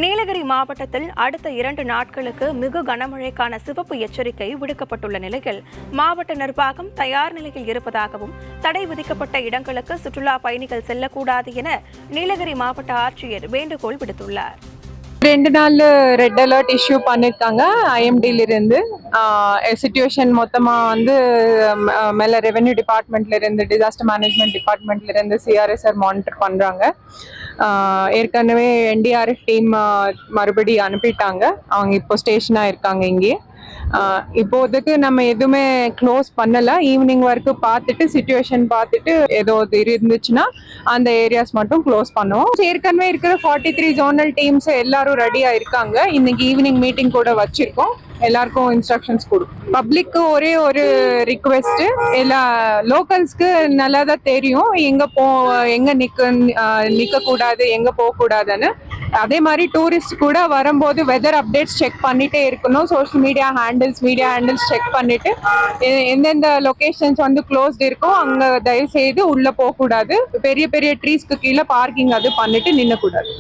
நீலகிரி மாவட்டத்தில் அடுத்த 2 நாட்களுக்கு மிக கனமழைக்கான சிவப்பு எச்சரிக்கை விடுக்கப்பட்டுள்ள நிலையில் மாவட்ட நிர்வாகம் தயார் நிலையில் இருப்பதாகவும் தடை விதிக்கப்பட்ட இடங்களுக்கு சுற்றுலா பயணிகள் செல்லக்கூடாது என நீலகிரி மாவட்ட ஆட்சியர் வேண்டுகோள் விடுத்துள்ளார். 2 நாள் ரெட் அலர்ட் இஷ்யூ பண்ணிருக்காங்க. ஐஎம்டில இருந்து சிச்சுவேஷன் மொத்தமா வந்து மேல ரெவென்யூ டிபார்ட்மெண்ட்ல இருந்து டிசாஸ்டர் மேனேஜ்மெண்ட் டிபார்ட்மெண்ட்ல இருந்து சிஆர்எஸ்ஆர் மானிட்டர் பண்றாங்க. ஏற்கனவே என்டிஆர்எஃப் டீம் மறுபடி அனுப்பிட்டாங்க. அவங்க இப்போ ஸ்டேஷனா இருக்காங்க இங்கே. இப்போதைக்கு நம்ம எதுவுமே க்ளோஸ் பண்ணல. ஈவினிங் வரைக்கும் பார்த்துட்டு சிச்சுவேஷன் பார்த்துட்டு ஏதோ இருந்துச்சுன்னா அந்த ஏரியாஸ் மட்டும் க்ளோஸ் பண்ணுவோம். ஏற்கனவே இருக்கிற 43 ஜோனல் டீம்ஸ் எல்லாரும் ரெடியா இருக்காங்க. இன்னைக்கு ஈவினிங் மீட்டிங் கூட வச்சிருக்கோம். எல்லாருக்கும் இன்ஸ்ட்ரக்ஷன்ஸ் கொடுக்கும். பப்ளிக்கு ஒரே ஒரு ரிக்வெஸ்ட், எல்லா லோக்கல்ஸ்க்கு நல்லா தான் தெரியும் எங்க நிக்க கூடாது, எங்க போக கூடாதுன்னு. அதே மாதிரி டூரிஸ்ட் கூட வரும்போது வெதர் அப்டேட்ஸ் செக் பண்ணிட்டே இருக்கணும். சோஷியல் மீடியா ஹேண்டில்ஸ் செக் பண்ணிட்டு எந்தெந்த லொகேஷன்ஸ் வந்து க்ளோஸ்ட் இருக்கோ அங்க தயவு செய்து உள்ள போக கூடாது. பெரிய பெரிய ட்ரீஸ்க்கு கீழே பார்க்கிங் அது பண்ணிட்டு நின்னக்கூடாது.